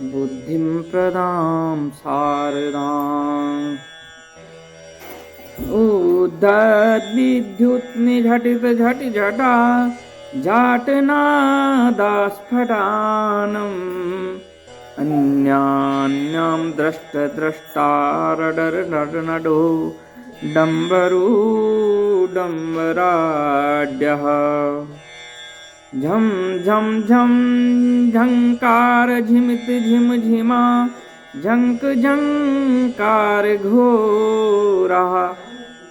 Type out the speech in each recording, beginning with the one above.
बुद्धिं प्रदां शारदाम्। उद्धद्विद्युत्निझटितझटिझटा जाटनादास्फटानम् अन्यान्यां द्रष्टद्रष्टारडरनडो डम्बरू डम्बराड्यः झं झं झं झंकार झिमित झिम झिमा झंक झंकार घोरः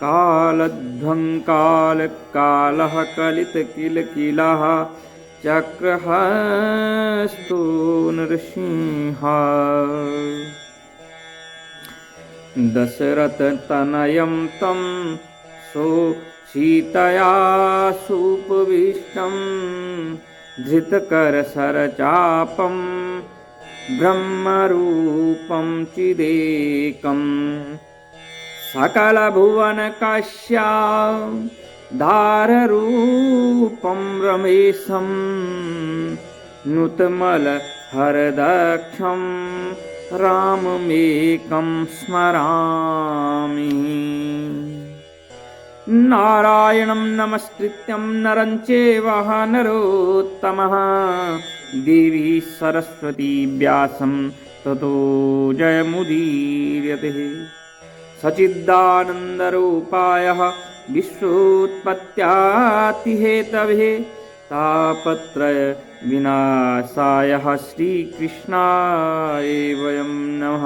कालध्वंकाल कालः कलित किल किलः चक्रहस्तो नृसिंह दशरथ तनयं तं सो सीतया सुपविष्टं धृतकरसरचापं ब्रह्मरूपं चिदेकम् सकलभुवनकाश्या धाररूपं रमेशं नुतमलहरदक्षं राममेकं स्मरामि। नारायणं नमस्कृत्यं नरं चैव नरोत्तमः देवी सरस्वती व्यासं ततो जयमुदीरयते। सच्चिदानन्दरूपाय विश्वोत्पत्त्यादिहेतवे तापत्रय विनाशाय श्रीकृष्णाय वयं नमः।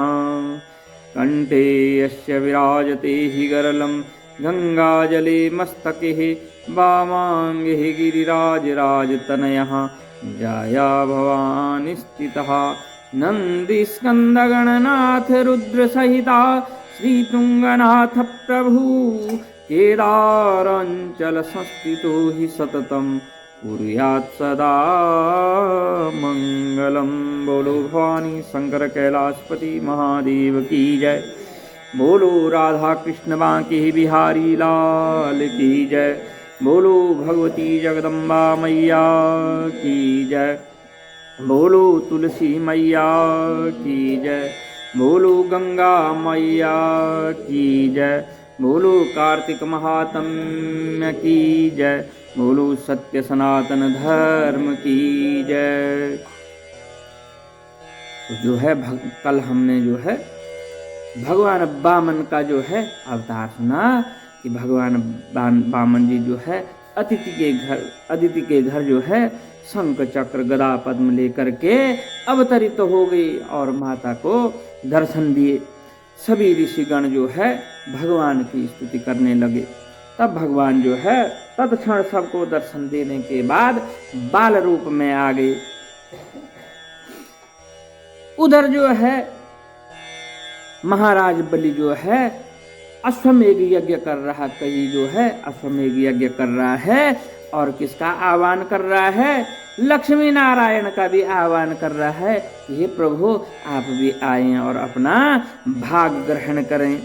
कण्ठे यस्य विराजते हि गरलं गङ्गाजले मस्तके वामाङ्गे गिरिराजराजतनयः जाया भवानी स्थितः नन्दिस्कन्दगणनाथ रुद्रसहिता श्रीतुङ्गनाथ प्रभु केदाराञ्चल संस्थितो हि सततं कुर्यात् सदा मङ्गलं। बोलो भवानी शंकर कैलाशपति महादेव की जय। बोलो राधा कृष्ण बांके बिहारी लाल की जय। बोलो भगवती जगदम्बा मैया की जय। बोलो तुलसी मैया की जय। बोलो गंगा मैया की जय। बोलो कार्तिक महात्म्य की जय। बोलो सत्य सनातन धर्म की जय। तो जो है कल हमने जो है भगवान वामन का जो है अवतार सुना कि भगवान वामन जी जो है अदिति के घर जो है शंख चक्र गदा पद्म लेकर के अवतरित हो गई और माता को दर्शन दिए। सभी ऋषिगण जो है भगवान की स्तुति करने लगे। तब भगवान जो है तत्क्षण सबको दर्शन देने के बाद बाल रूप में आ गए। उधर जो है महाराज बलि जो है अश्वमेघ यज्ञ कर रहा, कई जो है अश्वमेघ यज्ञ कर रहा है और किसका आह्वान कर रहा है? लक्ष्मी नारायण का भी आह्वान कर रहा है। ये प्रभु आप भी आए और अपना भाग ग्रहण करें।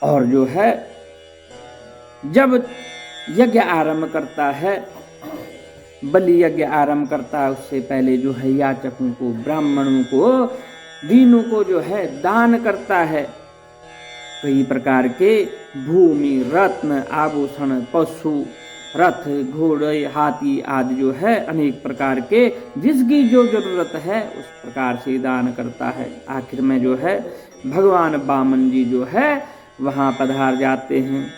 और जो है जब यज्ञ आरंभ करता है, बलि यज्ञ आरंभ करता है, उससे पहले जो है याचकों को, ब्राह्मणों को, दीनों को जो है दान करता है। कई प्रकार के भूमि, रत्न, आभूषण, पशु, रथ, घोड़े, हाथी आदि जो है अनेक प्रकार के जिसकी जो जरूरत है उस प्रकार से दान करता है। आखिर में जो है भगवान वामन जी जो है वहां पधार जाते हैं।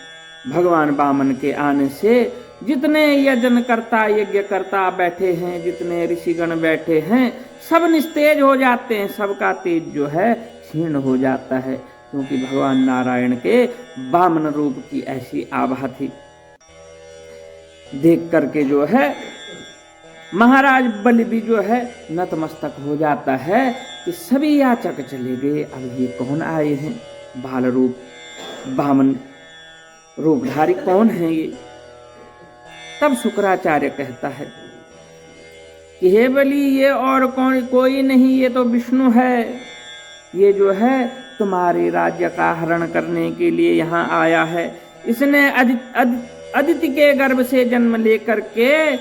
भगवान वामन के आने से जितने यज्ञ करता, यज्ञ करता बैठे हैं, जितने ऋषिगण बैठे हैं, सब निस्तेज हो जाते हैं। सबका तेज जो है क्षीण हो जाता है, क्योंकि भगवान नारायण के वामन रूप की ऐसी आभा थी। देख करके जो है महाराज बलि भी जो है नतमस्तक हो जाता है कि सभी याचक चले गए, अब ये कौन आए हैं? बाल रूप वामन रूपधारी कौन है ये? तब शुक्राचार्य कहता है कि हे बलि, ये और कौन, कोई नहीं, ये तो विष्णु है। ये जो है तुम्हारे राज्य का हरण करने के लिए यहाँ आया है। इसने अदिति के गर्भ से जन्म लेकर के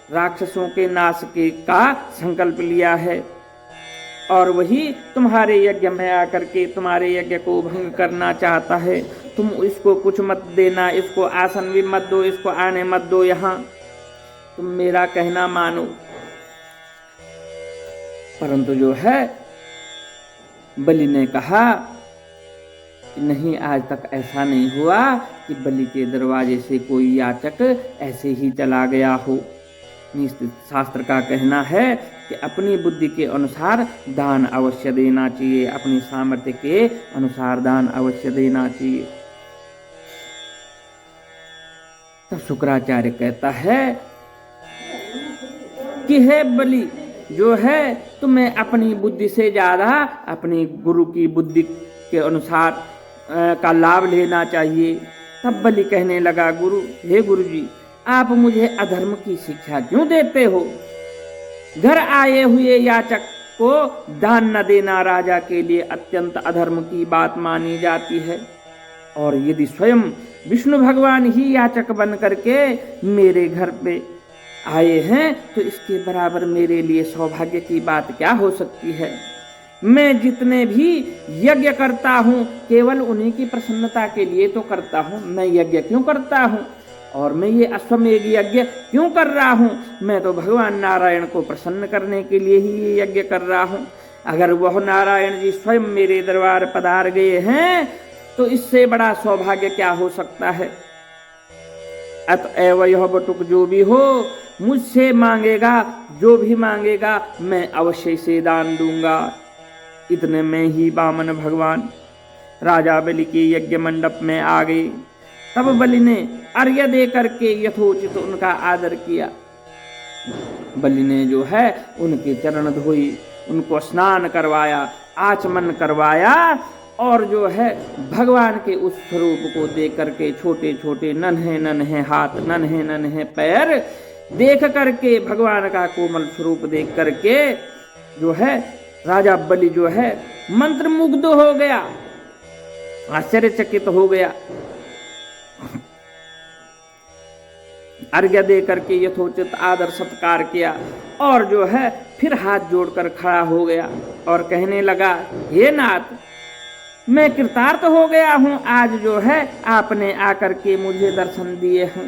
राक्षसों के नाश के का संकल्प लिया है, और वही तुम्हारे यज्ञ में आकर के तुम्हारे यज्ञ को भंग करना चाहता है। तुम इसको कुछ मत देना, इसको आसन भी मत दो, इसको आने मत दो यहाँ, तुम मेरा कहना मानो। परंतु जो है बलि ने कहा कि नहीं, आज तक ऐसा नहीं हुआ कि बलि के दरवाजे से कोई याचक ऐसे ही चला गया हो। शास्त्र का कहना है कि अपनी बुद्धि के अनुसार दान अवश्य देना चाहिए, अपनी सामर्थ्य के अनुसार दान अवश्य देना चाहिए। तब शुक्राचार्य कहता है कि हे बलि, जो है तुम्हें अपनी बुद्धि से ज्यादा अपनी गुरु की बुद्धि के अनुसार का लाभ लेना चाहिए। तब बलि कहने लगा, हे गुरु जी, आप मुझे अधर्म की शिक्षा क्यों देते हो? घर आए हुए याचक को दान न देना राजा के लिए अत्यंत अधर्म की बात मानी जाती है, और यदि स्वयं विष्णु भगवान ही याचक बन करके मेरे घर पे आए हैं तो इसके बराबर मेरे लिए सौभाग्य की बात क्या हो सकती है। मैं जितने भी यज्ञ करता हूँ केवल उन्हीं की प्रसन्नता के लिए तो करता हूँ। मैं यज्ञ क्यों करता हूँ, और मैं ये अश्वमेध यज्ञ क्यों कर रहा हूँ? मैं तो भगवान नारायण को प्रसन्न करने के लिए ही ये यज्ञ कर रहा हूँ। अगर वह नारायण जी स्वयं मेरे दरबार पधार गए हैं तो इससे बड़ा सौभाग्य क्या हो सकता है। अतएव यह बटुक जो भी हो मुझसे मांगेगा, जो भी मांगेगा मैं अवश्य से दान दूंगा। इतने में ही वामन भगवान राजा बलि के यज्ञ मंडप में आ गए। तब बलि ने अर्घ्य दे करके यथोचित उनका आदर किया। बलि ने जो है उनके चरण धोई, उनको स्नान करवाया, आचमन करवाया, और जो है भगवान के उस स्वरूप को देख करके छोटे छोटे नन्हे नन्हे हाथ, नन्हे नन्हे पैर देख करके, भगवान का कोमल स्वरूप देख करके जो है राजा बलि जो है मंत्रमुग्ध हो गया, आश्चर्यचकित हो गया। अर्घ्य दे करके यथोचित आदर सत्कार किया, और जो है फिर हाथ जोड़कर खड़ा हो गया और कहने लगा, हे नाथ, मैं कृतार्थ हो गया हूँ। आज जो है आपने आकर के मुझे दर्शन दिए हैं।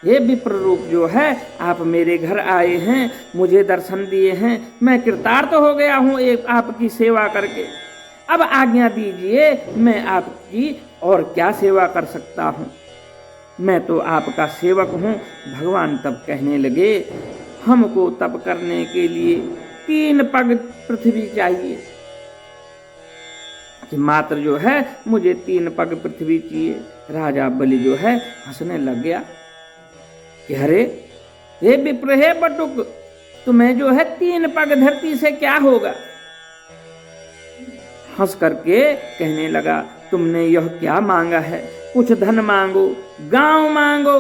हे विप्र रूप जो है आप मेरे घर आए हैं, मुझे दर्शन दिए हैं, मैं कृतार्थ हो गया हूँ एक आपकी सेवा करके। अब आज्ञा दीजिए, मैं आपकी और क्या सेवा कर सकता हूँ, मैं तो आपका सेवक हूँ। भगवान तब कहने लगे, हमको तप करने के लिए 3 पग पृथ्वी चाहिए, कि मात्र जो है मुझे 3 पग पृथ्वी चाहिए। राजा बलि जो है हंसने लग गया कि अरे हे विप्र, हे बटुक, तुम्हें जो है 3 पग धरती से क्या होगा। हंस करके कहने लगा, तुमने यह क्या मांगा है? कुछ धन मांगो, गांव मांगो,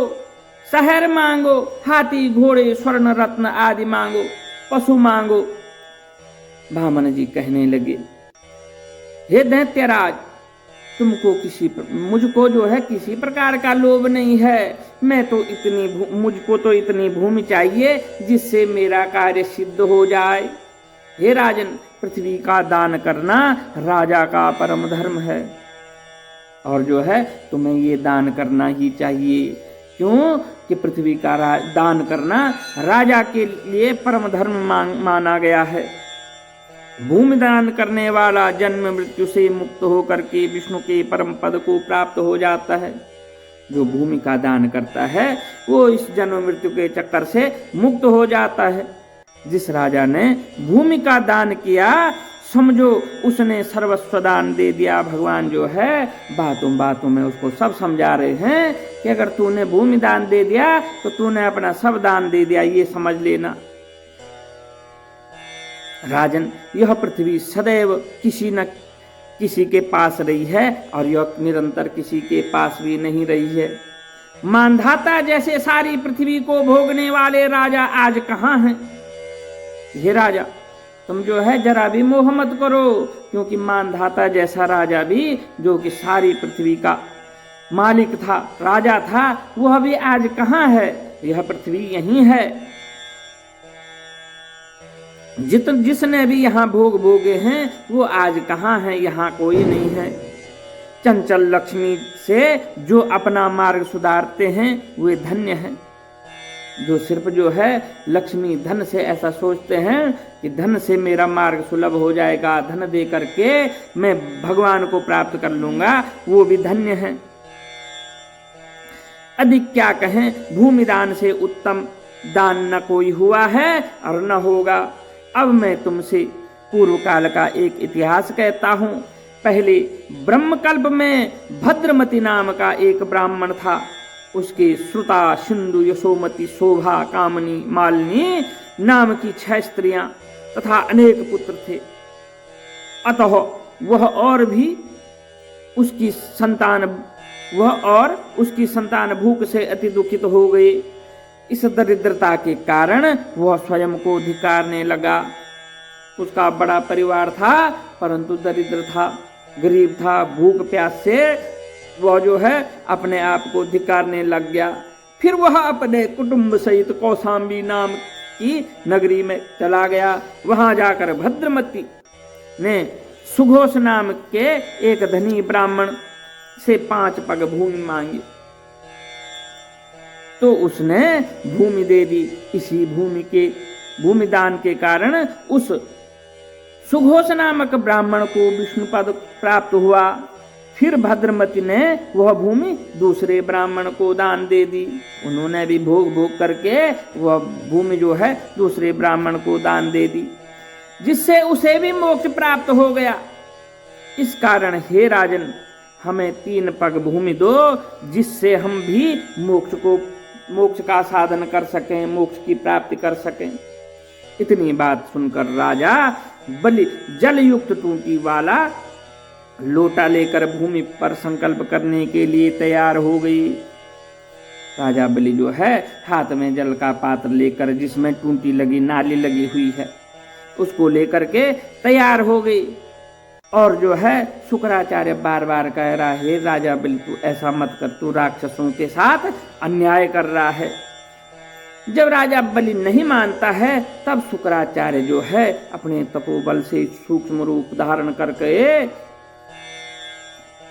शहर मांगो, हाथी घोड़े स्वर्ण रत्न आदि मांगो, पशु मांगो। वामन जी कहने लगे, हे दैत्यराज, मुझको जो है किसी प्रकार का लोभ नहीं है। मुझको तो इतनी भूमि चाहिए जिससे मेरा कार्य सिद्ध हो जाए। हे राजन, पृथ्वी का दान करना राजा का परम धर्म है, और जो है तुम्हें ये दान करना ही चाहिए। क्यों कि पृथ्वी का दान करना राजा के लिए परम धर्म माना गया है। भूमि दान करने वाला जन्म मृत्यु से मुक्त होकर के विष्णु के परम पद को प्राप्त हो जाता है। जो भूमि का दान करता है वो इस जन्म मृत्यु के चक्कर से मुक्त हो जाता है। जिस राजा ने भूमि का दान किया, समझो उसने सर्वस्व दान दे दिया। भगवान जो है बातों बातों में उसको सब समझा रहे हैं कि अगर तूने भूमि दान दे दिया तो तूने अपना सब दान दे दिया, ये समझ लेना। राजन, यह पृथ्वी सदैव किसी न किसी के पास रही है, और यह निरंतर किसी के पास भी नहीं रही है। मानधाता जैसे सारी पृथ्वी को भोगने वाले राजा आज कहाँ हैं? हे राजा, तुम जो है जरा भी मोह मत करो, क्योंकि मानधाता जैसा राजा भी, जो कि सारी पृथ्वी का मालिक था, राजा था, वह भी आज कहाँ है? यह पृथ्वी यहीं है। जिसने भी यहाँ भोग भोगे हैं वो आज कहाँ है, यहाँ कोई नहीं है। चंचल लक्ष्मी से जो अपना मार्ग सुधारते हैं वे धन्य हैं। जो सिर्फ जो है लक्ष्मी धन से ऐसा सोचते हैं कि धन से मेरा मार्ग सुलभ हो जाएगा, धन दे करके मैं भगवान को प्राप्त कर लूंगा, वो भी धन्य है। अधिक क्या कहें, भूमि दान से उत्तम दान न कोई हुआ है और न होगा। अब मैं तुमसे पूर्व काल का एक इतिहास कहता हूँ। पहले ब्रह्मकल्प में भद्रमती नाम का एक ब्राह्मण था। उसके श्रुता, सिंधु, यशोमती, शोभा, कामनी, मालिनी नाम की 6 स्त्रियां तथा अनेक पुत्र थे। अतः वह और उसकी संतान भूख से अति दुखित हो गए। इस दरिद्रता के कारण वह स्वयं को धिक्कारने लगा। उसका बड़ा परिवार था परंतु दरिद्र था, गरीब था। भूख प्यास से वह जो है अपने आप को धिक्कारने लग गया। फिर वह अपने कुटुंब सहित कौशाम्बी नाम की नगरी में चला गया। वहां जाकर भद्रमती ने सुघोष नाम के एक धनी ब्राह्मण से 5 पग भूमि मांगी तो उसने भूमि दे दी। इसी भूमि दान के कारण उस सुघोष नामक ब्राह्मण को विष्णु पद प्राप्त हुआ। फिर भद्रमती ने वह भूमि दूसरे ब्राह्मण को दान दे दी। उन्होंने भी भोग करके वह भूमि जो है दूसरे ब्राह्मण को दान दे दी, जिससे उसे भी मोक्ष प्राप्त हो गया। इस कारण हे राजन, हमें 3 पग भूमि दो, जिससे हम भी मोक्ष का साधन कर सकें, मोक्ष की प्राप्ति कर सकें। इतनी बात सुनकर राजा बलि जल युक्त टूटी वाला लोटा लेकर भूमि पर संकल्प करने के लिए तैयार हो गई। राजा बलि जो है हाथ में जल का पात्र लेकर, जिसमें टूटी लगी, नाली लगी हुई है, उसको लेकर के तैयार हो गई। और जो है शुक्राचार्य बार बार कह रहा है, राजा बलि तू ऐसा मत कर, तू राक्षसों के साथ अन्याय कर रहा है। जब राजा बलि नहीं मानता है तब शुक्राचार्य जो है अपने तपोबल से सूक्ष्म रूप धारण करके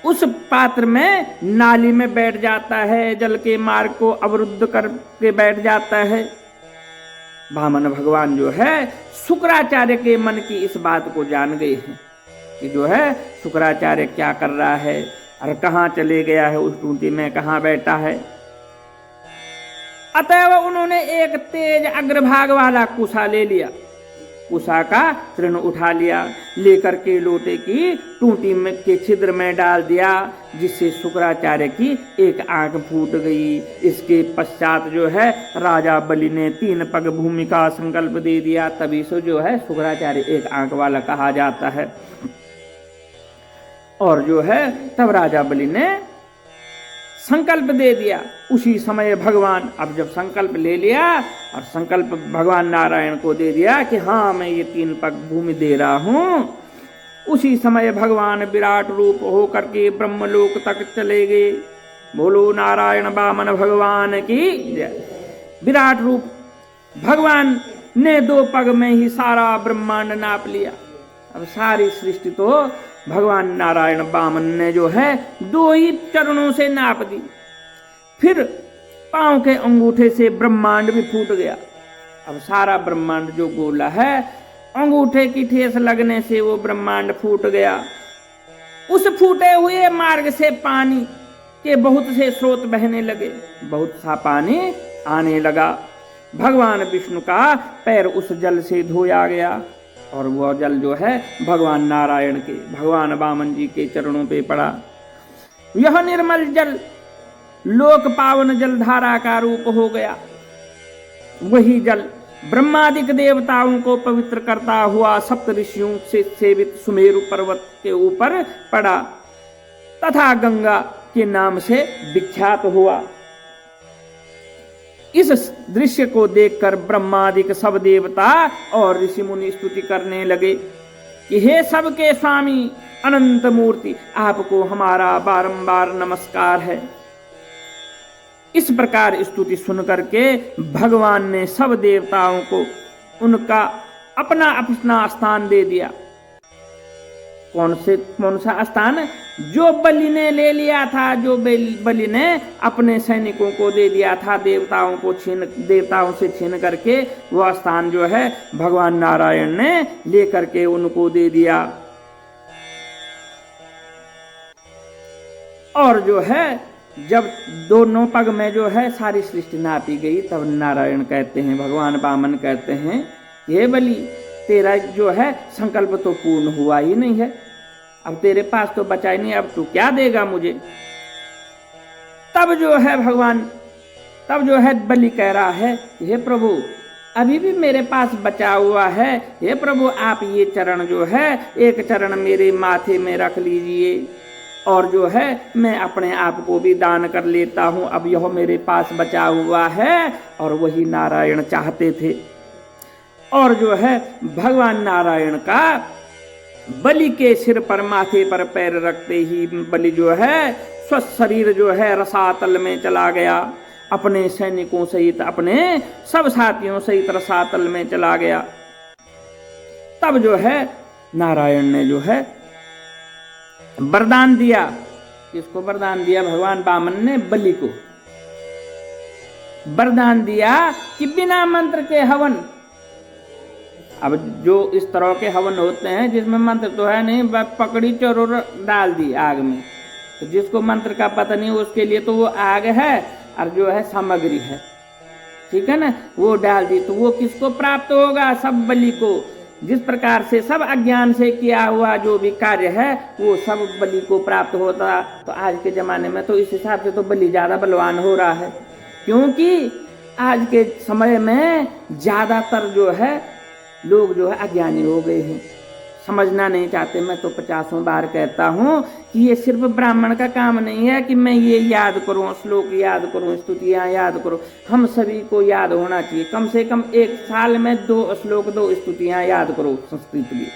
उस पात्र में नाली में बैठ जाता है, जल के मार्ग को अवरुद्ध करके बैठ जाता है। वामन भगवान जो है शुक्राचार्य के मन की इस बात को जान गए हैं कि जो है शुक्राचार्य क्या कर रहा है और कहाँ चले गया है, उस टूटी में कहाँ बैठा है। अतएव उन्होंने एक तेज अग्रभाग वाला कुशा ले लिया, कुशा का तृण उठा लिया, लेकर के लोटे की टूटी में के छिद्र में डाल दिया, जिससे शुक्राचार्य की एक आंख फूट गई। इसके पश्चात जो है राजा बलि ने 3 पग भूमि का संकल्प दे दिया। तभी से जो है शुक्राचार्य एक आंख वाला कहा जाता है। और जो है तब राजा बलि ने संकल्प दे दिया। उसी समय भगवान, अब जब संकल्प ले लिया और संकल्प भगवान नारायण को दे दिया कि हाँ मैं ये 3 पग भूमि दे रहा हूँ, उसी समय भगवान विराट रूप होकर के ब्रह्मलोक तक चले गए। बोलो नारायण वामन भगवान की जय। विराट रूप भगवान ने 2 पग में ही सारा ब्रह्मांड नाप लिया। अब सारी सृष्टि तो भगवान नारायण वामन ने जो है 2 ही चरणों से नाप दी। फिर पांव के अंगूठे से ब्रह्मांड भी फूट गया। अब सारा ब्रह्मांड जो गोला है, अंगूठे की ठेस लगने से वो ब्रह्मांड फूट गया। उस फूटे हुए मार्ग से पानी के बहुत से स्रोत बहने लगे, बहुत सा पानी आने लगा। भगवान विष्णु का पैर उस जल से धोया गया और वह जल जो है भगवान नारायण के, भगवान वामन जी के चरणों पे पड़ा। यह निर्मल जल लोक पावन जलधारा का रूप हो गया। वही जल ब्रह्मादिक देवताओं को पवित्र करता हुआ सप्त ऋषियों से सेवित सुमेरु पर्वत के ऊपर पड़ा तथा गंगा के नाम से विख्यात हुआ। इस दृश्य को देखकर ब्रह्मादिक सब देवता और ऋषि मुनि स्तुति करने लगे कि हे सबके स्वामी अनंत मूर्ति, आपको हमारा बारंबार नमस्कार है। इस प्रकार स्तुति सुनकर के भगवान ने सब देवताओं को अपना अपना स्थान दे दिया। कौन सा स्थान? जो बलि ने ले लिया था, जो बलि ने अपने सैनिकों को दे दिया था, देवताओं से छीन करके वह स्थान जो है भगवान नारायण ने लेकर के उनको दे दिया। और जो है जब दोनों पग में जो है सारी सृष्टि नापी गई, तब नारायण कहते हैं, भगवान वामन कहते हैं, हे बलि तेरा जो है संकल्प तो पूर्ण हुआ ही नहीं है, अब तेरे पास तो बचा ही नहीं, अब तू क्या देगा मुझे? तब जो है बलि कह रहा है, हे प्रभु अभी भी मेरे पास बचा हुआ है, हे प्रभु आप ये चरण जो है एक चरण मेरे माथे में रख लीजिए, और जो है मैं अपने आप को भी दान कर लेता हूं, अब यह मेरे पास बचा हुआ है। और वही नारायण चाहते थे। और जो है भगवान नारायण का बलि के सिर पर, माथे पर पैर रखते ही बलि जो है स्वस्थ शरीर जो है रसातल में चला गया, अपने सैनिकों सहित, अपने सब साथियों सहित रसातल में चला गया। तब जो है नारायण ने जो है वरदान दिया। किसको वरदान दिया? भगवान वामन ने बलि को वरदान दिया कि बिना मंत्र के हवन, अब जो इस तरह के हवन होते हैं जिसमें मंत्र तो है नहीं, पकड़ी चोर डाल दी आग में, तो जिसको मंत्र का पता नहीं उसके लिए तो वो आग है और जो है सामग्री है, ठीक है ना, वो डाल दी तो वो किसको प्राप्त होगा? सब बलि को। जिस प्रकार से सब अज्ञान से किया हुआ जो भी कार्य है वो सब बलि को प्राप्त होता। तो आज के जमाने में तो इस हिसाब से तो बलि ज्यादा बलवान हो रहा है, क्योंकि आज के समय में ज्यादातर जो है लोग जो है अज्ञानी हो गए हैं, समझना नहीं चाहते। मैं तो 50 बार कहता हूँ कि ये सिर्फ ब्राह्मण का काम नहीं है कि मैं ये याद करूँ, श्लोक याद करूँ, स्तुतियाँ याद करूँ। हम सभी को याद होना चाहिए, कम से कम एक साल में 2 श्लोक 2 स्तुतियाँ याद करो संस्कृत की।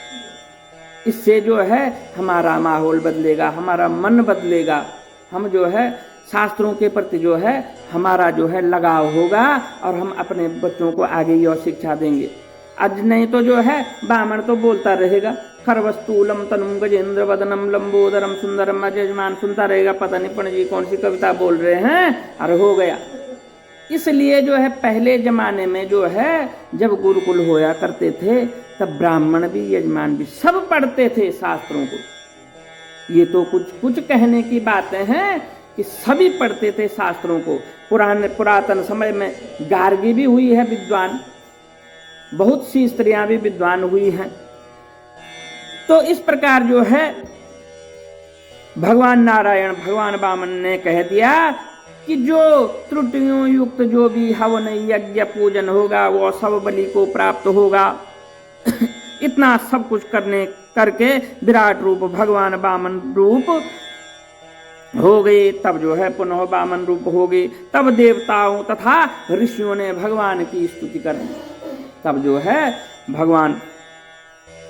इससे जो है हमारा माहौल बदलेगा, हमारा मन बदलेगा, हम जो है शास्त्रों के प्रति जो है हमारा जो है लगाव होगा, और हम अपने बच्चों को आगे यह शिक्षा देंगे। आज नहीं तो जो है ब्राह्मण तो बोलता रहेगा, खरवस्तूलम तनुम गजेंद्र वदनम लंबोदरम सुंदरम, यजमान सुनता रहेगा, पता नहीं पंडित जी कौन सी कविता बोल रहे हैं, और हो गया। इसलिए जो है पहले जमाने में जो है जब गुरुकुल होया करते थे तब ब्राह्मण भी यजमान भी सब पढ़ते थे शास्त्रों को। ये तो कुछ कहने की बातें हैं कि सभी पढ़ते थे शास्त्रों को। पुरातन समय में गार्गी भी हुई है विद्वान, बहुत सी स्त्रियां भी विद्वान हुई हैं। तो इस प्रकार जो है भगवान नारायण, भगवान वामन ने कह दिया कि जो त्रुटियों युक्त जो भी हवन यज्ञ पूजन होगा वो सब बलि को प्राप्त होगा। इतना सब कुछ करके विराट रूप भगवान वामन रूप हो गए। तब जो है पुनः वामन रूप हो गए। तब देवताओं तथा ऋषियों ने भगवान की स्तुति कर दी। तब जो है भगवान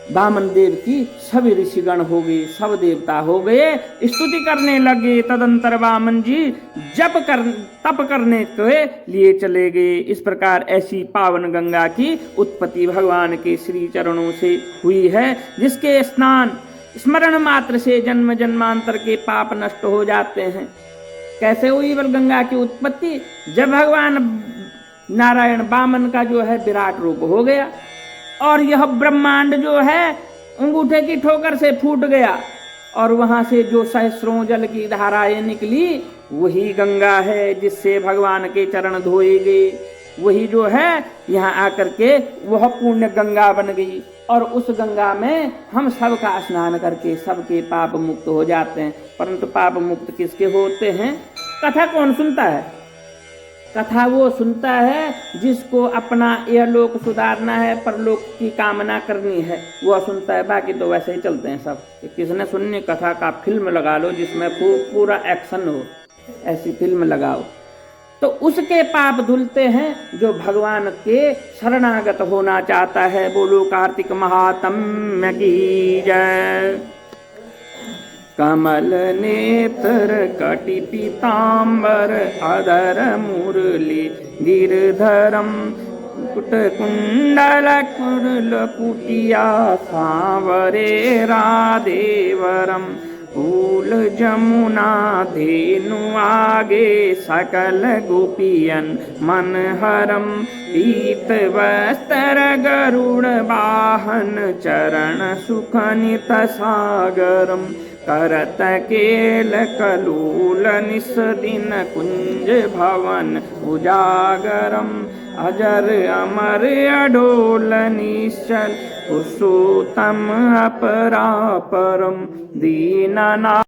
वामन देव की सभी ऋषिगण हो गए, सब देवता हो गए, स्तुति करने लगे। तदंतर वामन जी तप करने के लिए चले गए। इस प्रकार ऐसी पावन गंगा की उत्पत्ति भगवान के श्री चरणों से हुई है, जिसके स्मरण मात्र से जन्म जन्मांतर के पाप नष्ट हो जाते हैं। कैसे हुई बल गंगा की उत्पत्ति? जब भगवान नारायण वामन का जो है विराट रूप हो गया और यह ब्रह्मांड जो है अंगूठे की ठोकर से फूट गया, और वहां से जो सहस्रों जल की धाराएं निकली वही गंगा है, जिससे भगवान के चरण धोए गए। वही जो है यहाँ आकर के वह पुण्य गंगा बन गई, और उस गंगा में हम सब का स्नान करके सबके पाप मुक्त हो जाते हैं। परंतु पाप मुक्त किसके होते हैं? कथा कौन सुनता है? कथा वो सुनता है जिसको अपना यह लोक सुधारना है, परलोक की कामना करनी है, वो सुनता है। बाकी तो वैसे ही चलते हैं सब। किसने सुननी कथा का फिल्म लगा लो जिसमें पूरा एक्शन हो, ऐसी फिल्म लगाओ, तो उसके पाप धुलते हैं जो भगवान के शरणागत होना चाहता है। बोलो कार्तिक महात्म्य की जय। कमल नेत्र कटि पीताम्बर अधर मुरली गिरधरम कुट कुंडल कुटिया सांवरे राधेवरम फूल जमुना धेनु आगे सकल गोपियन मनहरम पीत वस्त्र गरुड़ वाहन चरण सुखनित सागरम करत केल कलूल निस दिन कुंज भवन उजागरम अजर अमर अडोल निश्चल पुरुषोत्तम अपरापरम दीननाथ